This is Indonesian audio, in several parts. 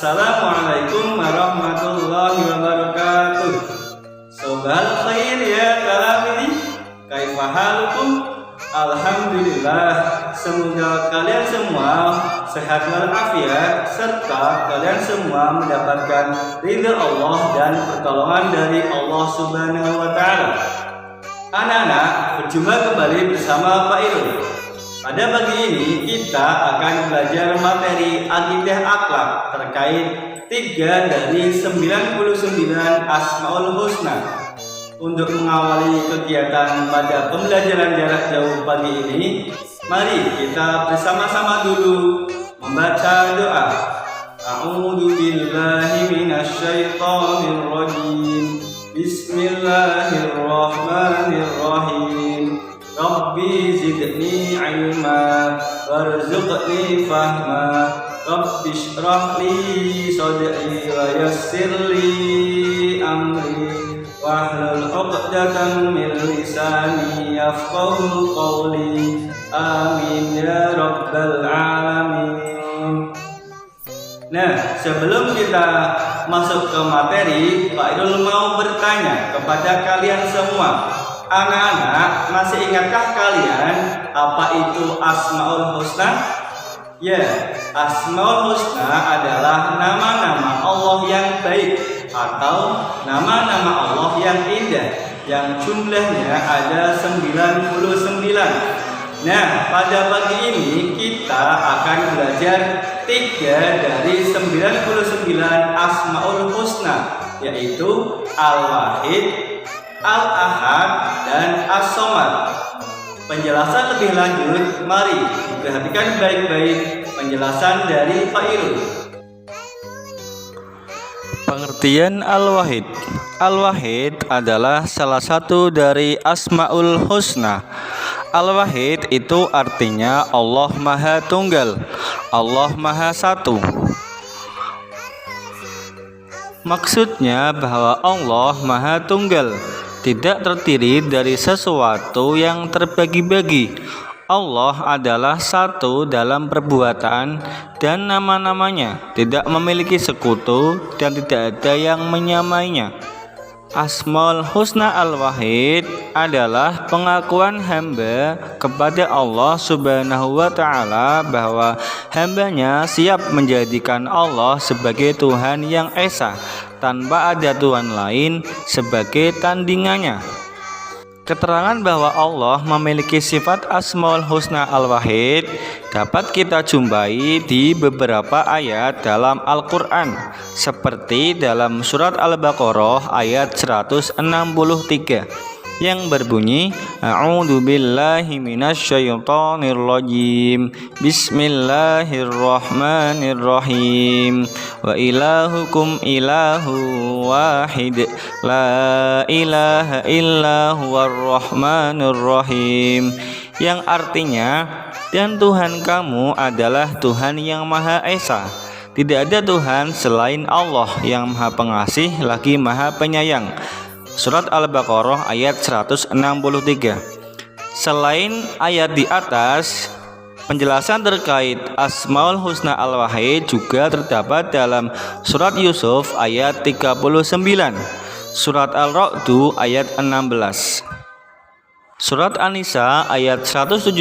Assalamualaikum warahmatullahi wabarakatuh. Sobal khair ya kalamidi, kaifa halukum? Alhamdulillah, semoga kalian semua sehat walafiat serta kalian semua mendapatkan ridha Allah dan pertolongan dari Allah Subhanahu wa taala. Anak-anak, berjumpa kembali bersama Pak Irul. Pada pagi ini kita akan belajar materi akidah akhlak terkait 3 dari 99 Asmaul Husna. Untuk mengawali kegiatan pada pembelajaran jarak jauh pagi ini, mari kita bersama-sama dulu membaca doa. A'udzu billahi minasyaitonir rajim. Bismillahirrahmanirrahim. Rabbi zidni ilma warzuqni fahma. Rabbi shrah li sadri wa yassir li amri wahlul 'uqdatam min lisani yafqahu qawli. Amin ya rabbal alamin. Nah, sebelum kita masuk ke materi, Pak Irul mau bertanya kepada kalian semua. Anak-anak, masih ingatkah kalian apa itu Asmaul Husna? Ya, Asmaul Husna adalah nama-nama Allah yang baik atau nama-nama Allah yang indah yang jumlahnya ada 99. Nah, pada pagi ini kita akan belajar 3 dari 99 Asmaul Husna, yaitu Al-Wahid, Al-Ahad, dan As-Somad. Penjelasan lebih lanjut, mari diperhatikan baik-baik penjelasan dari Pak Irul. Pengertian Al-Wahid. Al-Wahid adalah salah satu dari Asmaul Husna. Al-Wahid itu artinya Allah Maha Tunggal, Allah Maha Satu. Maksudnya bahwa Allah Maha Tunggal, tidak terdiri dari sesuatu yang terbagi-bagi. Allah adalah satu dalam perbuatan dan nama-namanya, tidak memiliki sekutu dan tidak ada yang menyamainya. Asmaul Husna Al-Wahid adalah pengakuan hamba kepada Allah Subhanahu wa ta'ala bahwa hambanya siap menjadikan Allah sebagai Tuhan yang esa tanpa ada Tuhan lain sebagai tandingannya. Keterangan bahwa Allah memiliki sifat Asmaul Husna Al-Wahid dapat kita jumpai di beberapa ayat dalam Al-Quran, seperti dalam surat Al-Baqarah ayat 163 yang berbunyi, A'udzu billahi minasyaitonir rajim. Bismillahirrahmanirrahim. Wa ilahukum ilahu wahid. La ilaha illa huwar rahmanir rahim. Yang artinya, dan Tuhan kamu adalah Tuhan yang Maha Esa. Tidak ada Tuhan selain Allah yang Maha Pengasih lagi Maha Penyayang. Surat Al-Baqarah ayat 163. Selain ayat di atas, penjelasan terkait Asmaul Husna Al-Wahid juga terdapat dalam surat Yusuf ayat 39, surat Al-Ra'd ayat 16, surat An-Nisa ayat 171,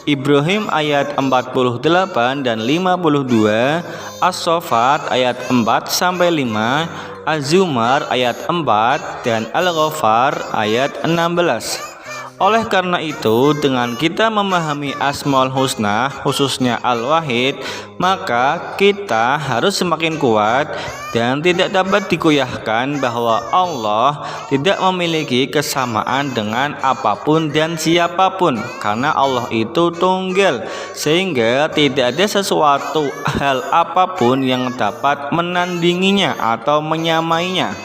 Ibrahim ayat 48 dan 52, As-Saffat ayat 4-5, Az-Zumar ayat 4 dan Al-Ghafar ayat 16. Oleh karena itu, dengan kita memahami Asmaul Husna, khususnya Al-Wahid, maka kita harus semakin kuat dan tidak dapat digoyahkan bahwa Allah tidak memiliki kesamaan dengan apapun dan siapapun, karena Allah itu tunggal, sehingga tidak ada sesuatu hal apapun yang dapat menandinginya atau menyamainya.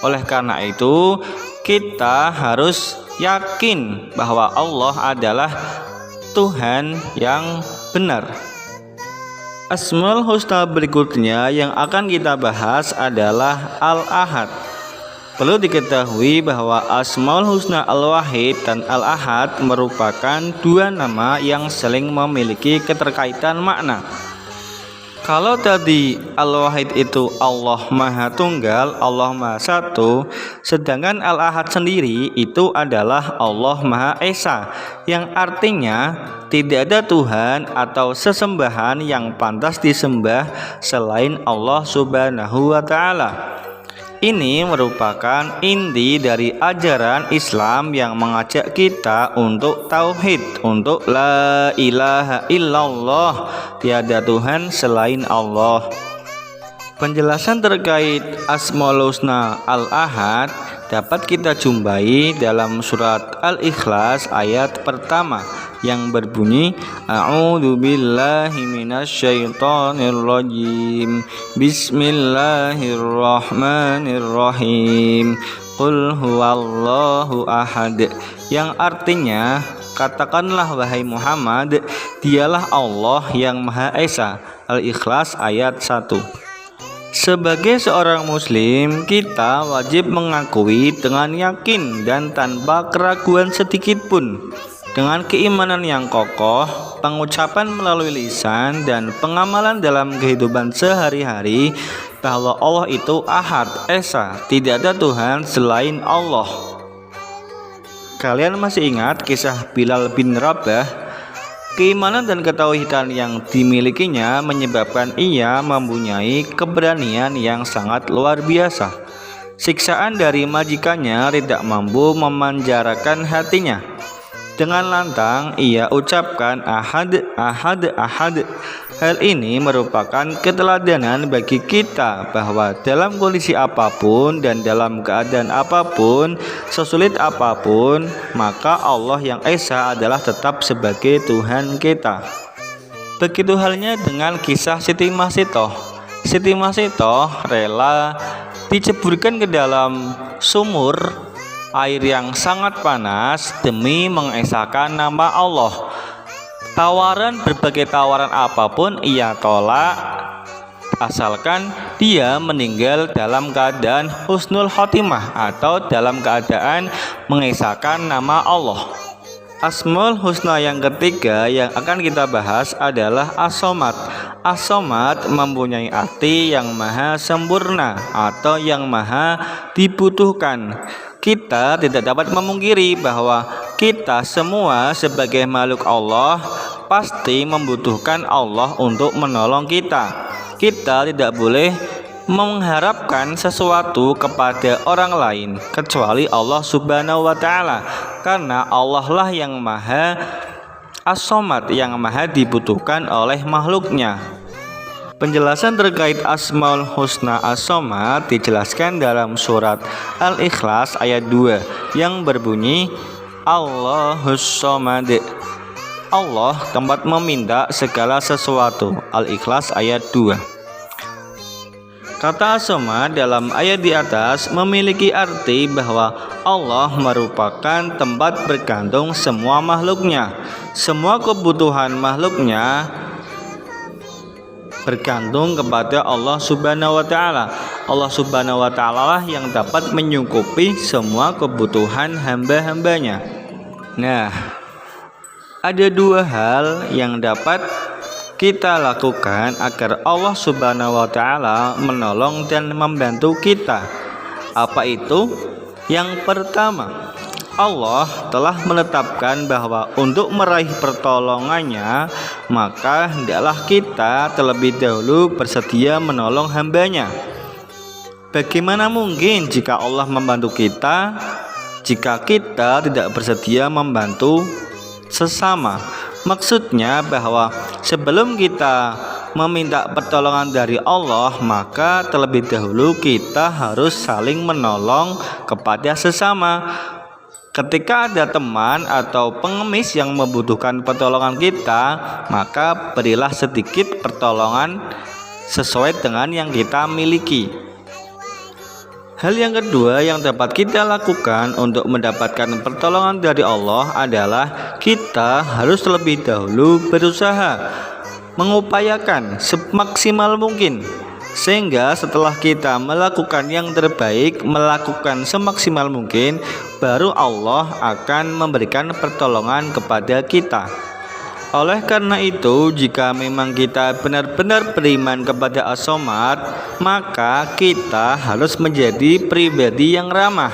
Oleh karena itu, kita harus yakin bahwa Allah adalah Tuhan yang benar. Asmaul Husna berikutnya yang akan kita bahas adalah Al-Ahad. Perlu diketahui bahwa Asmaul Husna Al-Wahid dan Al-Ahad merupakan dua nama yang saling memiliki keterkaitan makna. Kalau tadi Al-Wahid itu Allah Maha Tunggal, Allah Maha Satu, sedangkan Al-Ahad sendiri itu adalah Allah Maha Esa, yang artinya tidak ada Tuhan atau sesembahan yang pantas disembah selain Allah Subhanahu wa Ta'ala. Ini merupakan inti dari ajaran Islam yang mengajak kita untuk tauhid, untuk la ilaha illallah, tiada Tuhan selain Allah. Penjelasan terkait Asmaul Husna Al-Ahad dapat kita jumpai dalam surat Al-Ikhlas ayat pertama yang berbunyi A'udzu billahi minasyaitonir rajim. Bismillahirrahmanirrahim. Qul huwallahu ahad, yang artinya katakanlah wahai Muhammad, dialah Allah yang Maha Esa. Al-Ikhlas ayat 1. Sebagai seorang muslim, kita wajib mengakui dengan yakin dan tanpa keraguan sedikit pun, dengan keimanan yang kokoh, pengucapan melalui lisan, dan pengamalan dalam kehidupan sehari-hari bahwa Allah itu Ahad, Esa, tidak ada Tuhan selain Allah. Kalian masih ingat kisah Bilal bin Rabah? Keimanan dan ketauhidan yang dimilikinya menyebabkan ia mempunyai keberanian yang sangat luar biasa. Siksaan dari majikannya tidak mampu memanjarakan hatinya. Dengan lantang ia ucapkan ahad, ahad, ahad. Hal ini merupakan keteladanan bagi kita bahwa dalam kondisi apapun dan dalam keadaan apapun, sesulit apapun, maka Allah yang Esa adalah tetap sebagai Tuhan kita. Begitu halnya dengan kisah Siti Masitoh. Siti Masitoh rela diceburkan ke dalam sumur air yang sangat panas demi mengesahkan nama Allah. Berbagai tawaran apapun ia tolak, asalkan dia meninggal dalam keadaan husnul khotimah atau dalam keadaan mengesahkan nama Allah. Asmaul Husna yang ketiga yang akan kita bahas adalah As-Somad. As-Somad mempunyai arti yang maha sempurna atau yang maha dibutuhkan. Kita tidak dapat memungkiri bahwa kita semua sebagai makhluk Allah pasti membutuhkan Allah untuk menolong kita. Kita tidak boleh mengharapkan sesuatu kepada orang lain kecuali Allah Subhanahu wa Ta'ala, karena Allah lah yang maha As-Somad, yang maha dibutuhkan oleh makhluknya. Penjelasan terkait Asmaul Husna As-Somad dijelaskan dalam surat Al-Ikhlas ayat 2 yang berbunyi Allahus Somad. Allah tempat meminta segala sesuatu. Al-Ikhlas ayat 2. Kata As-Somad dalam ayat di atas memiliki arti bahwa Allah merupakan tempat bergantung semua makhluknya. Semua kebutuhan makhluknya bergantung kepada Allah Subhanahu wa Ta'ala. Allah Subhanahu wa Ta'ala lah yang dapat menyukupi semua kebutuhan hamba-hambanya. Nah, ada dua hal yang dapat kita lakukan agar Allah Subhanahu wa Ta'ala menolong dan membantu kita. Apa itu? Yang pertama, Allah telah menetapkan bahwa untuk meraih pertolongannya, maka hendaklah kita terlebih dahulu bersedia menolong hambanya. Bagaimana mungkin jika Allah membantu kita, jika kita tidak bersedia membantu sesama? Maksudnya bahwa sebelum kita meminta pertolongan dari Allah, maka terlebih dahulu kita harus saling menolong kepada sesama. Ketika ada teman atau pengemis yang membutuhkan pertolongan kita, maka berilah sedikit pertolongan sesuai dengan yang kita miliki. Hal yang kedua yang dapat kita lakukan untuk mendapatkan pertolongan dari Allah adalah kita harus terlebih dahulu berusaha, mengupayakan semaksimal mungkin, sehingga setelah kita melakukan yang terbaik, melakukan semaksimal mungkin, baru Allah akan memberikan pertolongan kepada kita. Oleh karena itu, jika memang kita benar-benar beriman kepada As-Somad, maka kita harus menjadi pribadi yang ramah,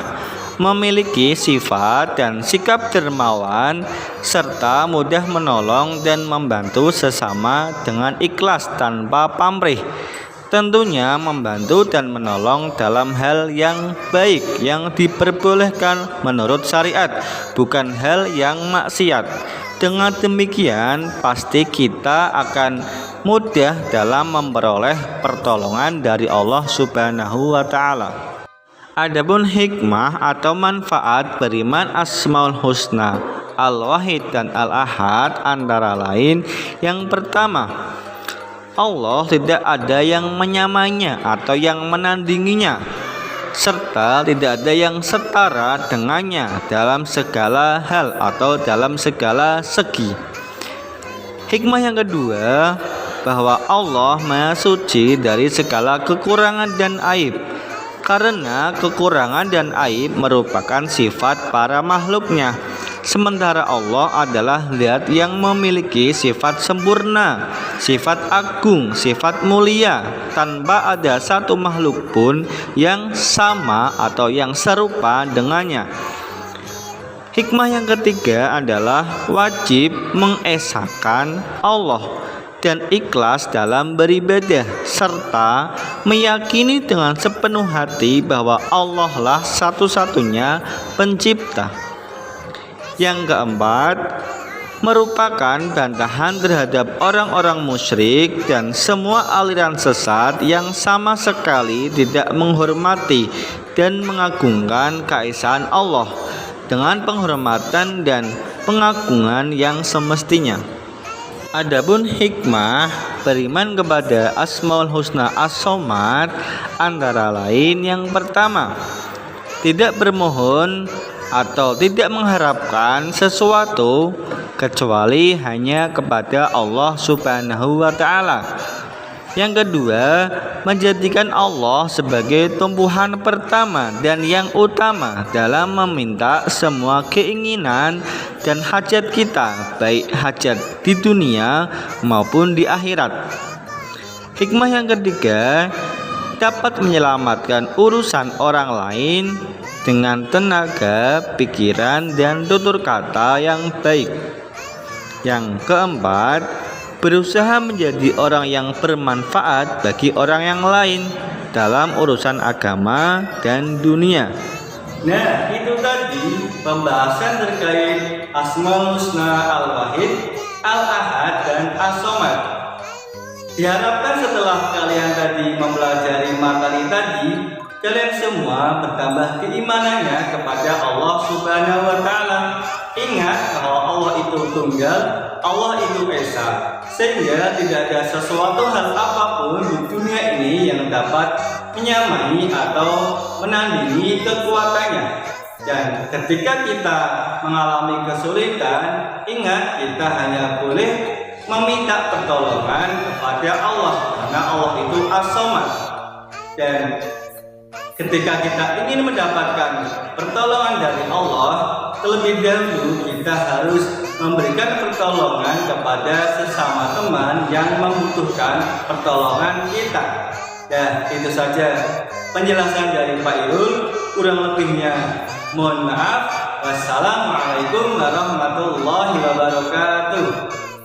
memiliki sifat dan sikap dermawan, serta mudah menolong dan membantu sesama dengan ikhlas tanpa pamrih. Tentunya membantu dan menolong dalam hal yang baik yang diperbolehkan menurut syariat, bukan hal yang maksiat. Dengan demikian, pasti kita akan mudah dalam memperoleh pertolongan dari Allah Subhanahu wa Ta'ala. Adapun hikmah atau manfaat beriman Asmaul Husna, Al-Wahid dan Al-Ahad antara lain: yang pertama, Allah tidak ada yang menyamainya atau yang menandinginya, serta tidak ada yang setara dengannya dalam segala hal atau dalam segala segi. Hikmah yang kedua, bahwa Allah Maha Suci dari segala kekurangan dan aib, karena kekurangan dan aib merupakan sifat para makhluknya, sementara Allah adalah zat yang memiliki sifat sempurna, sifat agung, sifat mulia, tanpa ada satu makhluk pun yang sama atau yang serupa dengannya. Hikmah yang ketiga adalah wajib mengesahkan Allah dan ikhlas dalam beribadah, serta meyakini dengan sepenuh hati bahwa Allah lah satu-satunya pencipta. Yang keempat, merupakan bantahan terhadap orang-orang musyrik dan semua aliran sesat yang sama sekali tidak menghormati dan mengagungkan keesaan Allah dengan penghormatan dan pengagungan yang semestinya. Adapun hikmah beriman kepada Asmaul Husna As-Somad antara lain: yang pertama, tidak bermohon atau tidak mengharapkan sesuatu kecuali hanya kepada Allah Subhanahu wa Ta'ala. Yang kedua, menjadikan Allah sebagai tumpuan pertama dan yang utama dalam meminta semua keinginan dan hajat kita, baik hajat di dunia maupun di akhirat. Hikmah yang ketiga, dapat menyelamatkan urusan orang lain dengan tenaga, pikiran, dan tutur kata yang baik. Yang keempat, berusaha menjadi orang yang bermanfaat bagi orang yang lain dalam urusan agama dan dunia. Nah, itu tadi pembahasan terkait Asmaul Husna Al-Wahid, Al-Ahad, dan As-Somad. Diharapkan setelah kalian tadi mempelajari materi tadi, kalian semua bertambah keimanannya kepada Allah Subhanahu wa Ta'ala. Ingat bahwa Allah itu tunggal, Allah itu esa, sehingga tidak ada sesuatu hal apapun di dunia ini yang dapat menyamai atau menandingi kekuatannya. Dan ketika kita mengalami kesulitan, ingat kita hanya boleh meminta pertolongan kepada Allah, karena Allah itu As-Somad. Dan ketika kita ingin mendapatkan pertolongan dari Allah, terlebih dahulu kita harus memberikan pertolongan kepada sesama teman yang membutuhkan pertolongan kita. Dan itu saja penjelasan dari Pak Irul. Kurang lebihnya mohon maaf. Wassalamualaikum warahmatullahi wabarakatuh.